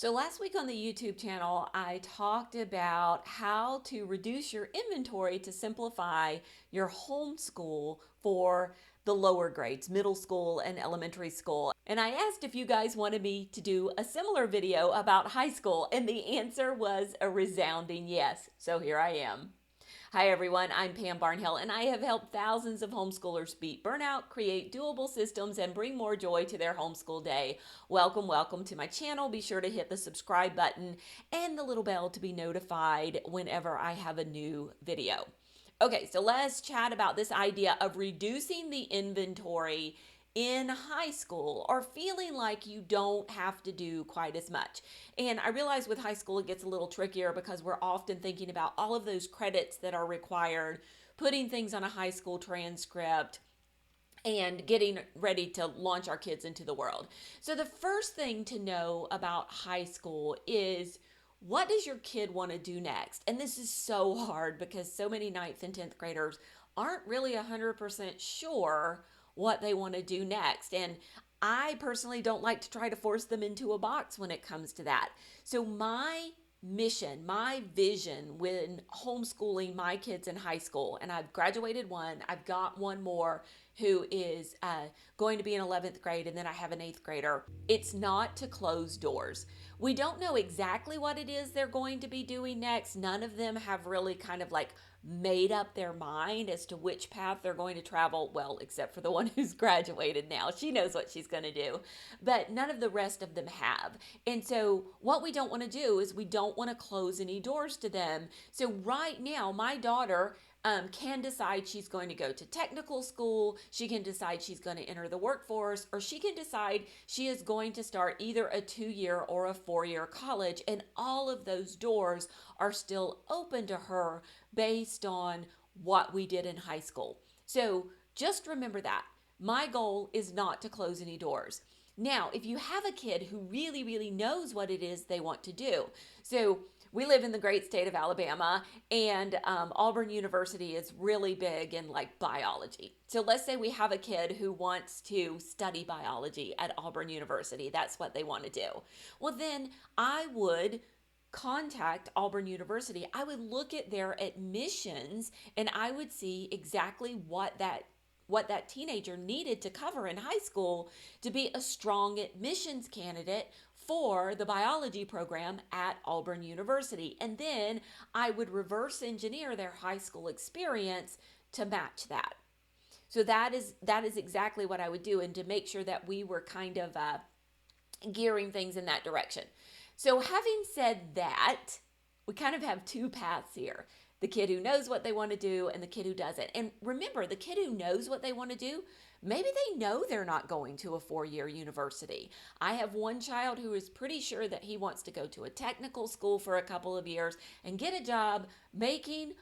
So last week on the YouTube channel, I talked about how to reduce your inventory to simplify your homeschool for the lower grades, middle school and elementary school. And I asked if you guys wanted me to do a similar video about high school, and the answer was a resounding yes. So here I am. Hi everyone, I'm Pam Barnhill, and I have helped thousands of homeschoolers beat burnout, create doable systems, and bring more joy to their homeschool day. Welcome to my channel. Be sure to hit the subscribe button and the little bell to be notified whenever I have a new video. Okay, so let's chat about this idea of reducing the inventory in high school, or feeling like you don't have to do quite as much. And I realize with high school it gets a little trickier because we're often thinking about all of those credits that are required, putting things on a high school transcript, and getting ready to launch our kids into the world. So the first thing to know about high school is, what does your kid want to do next? And this is so hard because so many 9th and 10th graders aren't really 100% sure what they want to do next. And I personally don't like to try to force them into a box when it comes to that. So my mission, my vision when homeschooling my kids in high school, and I've graduated one, I've got one more who is going to be in 11th grade, and then I have an 8th grader. It's not to close doors. We don't know exactly what it is they're going to be doing next. None of them have really kind of like made up their mind as to which path they're going to travel. Well, except for the one who's graduated now. She knows what she's going to do, but none of the rest of them have. And so what we don't want to do is we don't want to close any doors to them. So right now, my daughter can decide she's going to go to technical school, she can decide she's going to enter the workforce, or she can decide she is going to start either a 2-year or a 4-year college, and all of those doors are still open to her based on what we did in high school. So just remember that. My goal is not to close any doors. Now, if you have a kid who really knows what it is they want to do, so we live in the great state of Alabama, and Auburn University is really big in like biology. So let's say we have a kid who wants to study biology at Auburn University. That's what they want to do. Well, then I would contact Auburn University. I would look at their admissions, and I would see exactly what that teenager needed to cover in high school to be a strong admissions candidate for the biology program at Auburn University. And then I would reverse engineer their high school experience to match that. So that is exactly what I would do, and to make sure that we were kind of gearing things in that direction. So having said that, we kind of have two paths here. The kid who knows what they want to do and the kid who doesn't. And remember, the kid who knows what they want to do, maybe they know they're not going to a 4-year university. I have one child who is pretty sure that he wants to go to a technical school for a couple of years and get a job making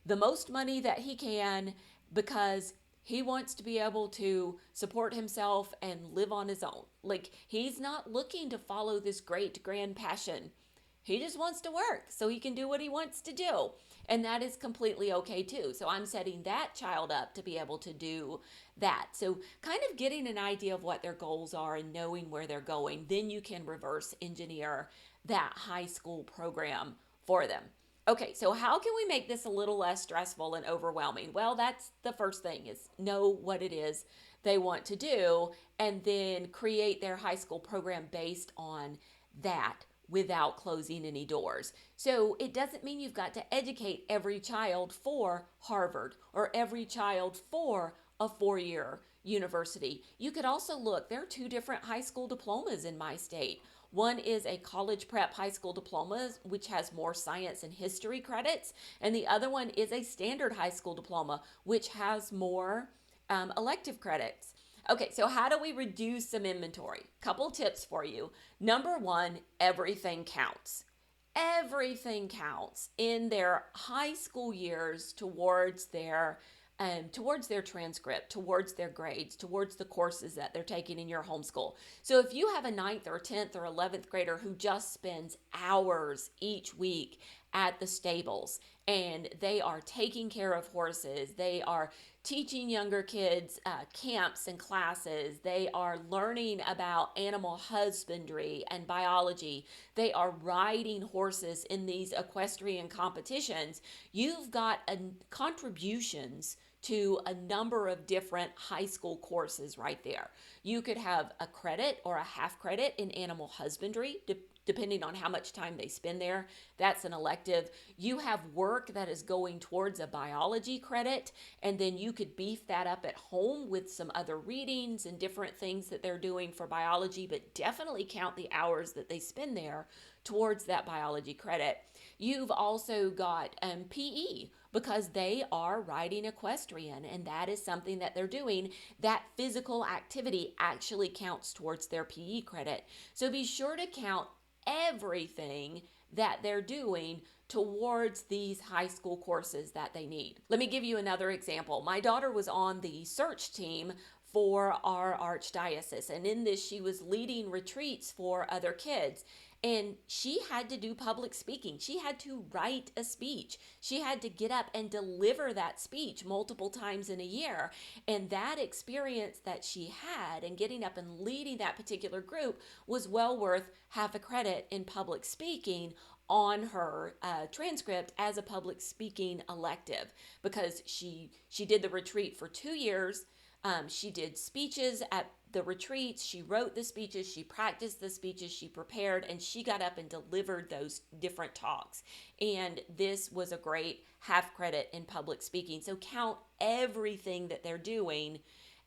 the most money that he can, because he wants to be able to support himself and live on his own. Like, he's not looking to follow this great grand passion. He just wants to work so he can do what he wants to do. And that is completely okay too. So I'm setting that child up to be able to do that. So kind of getting an idea of what their goals are and knowing where they're going, then you can reverse engineer that high school program for them. Okay, so how can we make this a little less stressful and overwhelming? Well, that's the first thing, is know what it is they want to do, and then create their high school program based on that, without closing any doors. So it doesn't mean you've got to educate every child for Harvard or every child for a 4-year university. You could also look, there are 2 different high school diplomas in my state. One is a college prep high school diploma, which has more science and history credits, and the other one is a standard high school diploma, which has more elective credits. Okay, so how do we reduce some inventory? Couple tips for you. Number 1, everything counts. Everything counts in their high school years towards their transcript, towards their grades, towards the courses that they're taking in your homeschool. So if you have a 9th or 10th or 11th grader who just spends hours each week at the stables, and they are taking care of horses. They are teaching younger kids camps and classes. They are learning about animal husbandry and biology. They are riding horses in these equestrian competitions. You've got contributions to a number of different high school courses right there. You could have a credit or a half credit in animal husbandry, depending on how much time they spend there. That's an elective. You have work that is going towards a biology credit, and then you could beef that up at home with some other readings and different things that they're doing for biology, but definitely count the hours that they spend there towards that biology credit. You've also got PE, because they are riding equestrian, and that is something that they're doing. That physical activity actually counts towards their PE credit. So be sure to count everything that they're doing towards these high school courses that they need. Let me give you another example. My daughter was on the search team for our archdiocese, and in this she was leading retreats for other kids. And she had to do public speaking. She had to write a speech. She had to get up and deliver that speech multiple times in a year. And that experience that she had in getting up and leading that particular group was well worth half a credit in public speaking on her transcript as a public speaking elective, because she did the retreat for 2 years. She did speeches at the retreats, she wrote the speeches, she practiced the speeches, she prepared, and she got up and delivered those different talks. And this was a great half credit in public speaking. So count everything that they're doing,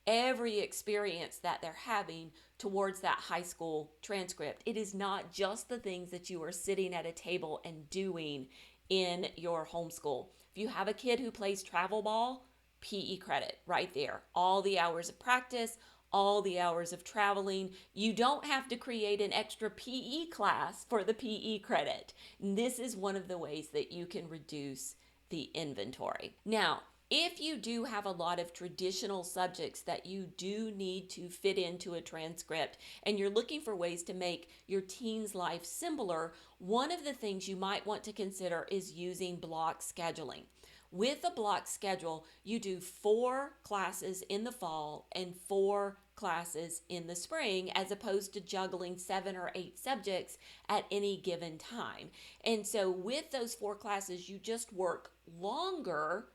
every experience that they're having towards that high school transcript. It is not just the things that you are sitting at a table and doing in your homeschool. If you have a kid who plays travel ball, PE credit right there. All the hours of practice, all the hours of traveling. You don't have to create an extra PE class for the PE credit. And this is one of the ways that you can reduce the inventory. Now, if you do have a lot of traditional subjects that you do need to fit into a transcript, and you're looking for ways to make your teen's life simpler, one of the things you might want to consider is using block scheduling. With a block schedule, you do 4 classes in the fall and 4 classes in the spring, as opposed to juggling 7 or 8 subjects at any given time. And so with those 4 classes, you just work longer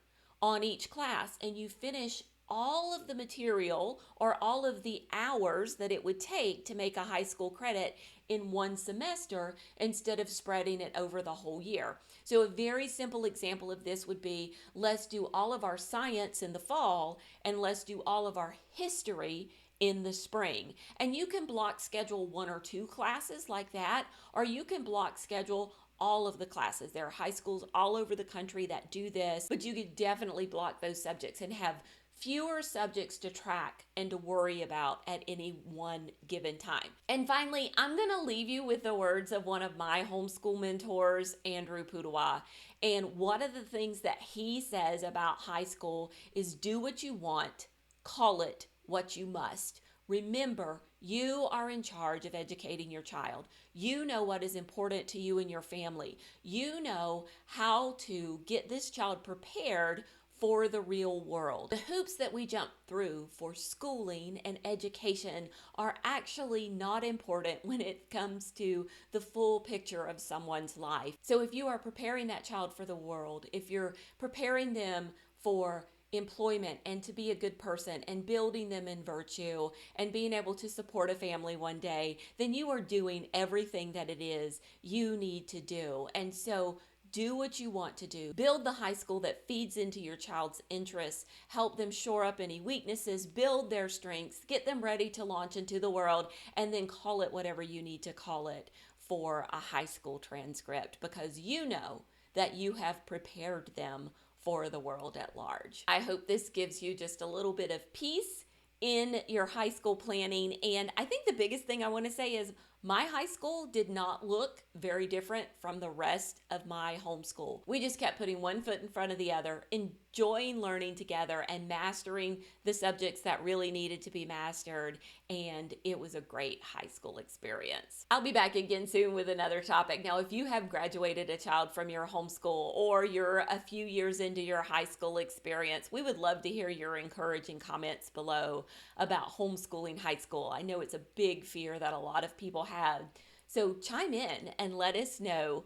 on each class, and you finish all of the material or all of the hours that it would take to make a high school credit in one semester instead of spreading it over the whole year. So a very simple example of this would be, let's do all of our science in the fall and let's do all of our history in the spring. And you can block schedule 1 or 2 classes like that, or you can block schedule all of the classes. There are high schools all over the country that do this, but you could definitely block those subjects and have fewer subjects to track and to worry about at any one given time. And finally, I'm going to leave you with the words of one of my homeschool mentors, Andrew Pudawa. And one of the things that he says about high school is, do what you want, call it what you must. Remember, you are in charge of educating your child. You know what is important to you and your family. You know how to get this child prepared for the real world. The hoops that we jump through for schooling and education are actually not important when it comes to the full picture of someone's life. So if you are preparing that child for the world, if you're preparing them for employment and to be a good person and building them in virtue and being able to support a family one day, then you are doing everything that it is you need to do. And so do what you want to do. Build the high school that feeds into your child's interests. Help them shore up any weaknesses, build their strengths, get them ready to launch into the world, and then call it whatever you need to call it for a high school transcript, because you know that you have prepared them for the world at large. I hope this gives you just a little bit of peace in your high school planning. And I think the biggest thing I want to say is, My high school did not look very different from the rest of my homeschool. We just kept putting one foot in front of the other, enjoying learning together and mastering the subjects that really needed to be mastered. And it was a great high school experience. I'll be back again soon with another topic. Now, if you have graduated a child from your homeschool or you're a few years into your high school experience, we would love to hear your encouraging comments below about homeschooling high school. I know it's a big fear that a lot of people have. So chime in and let us know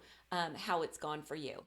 how it's gone for you.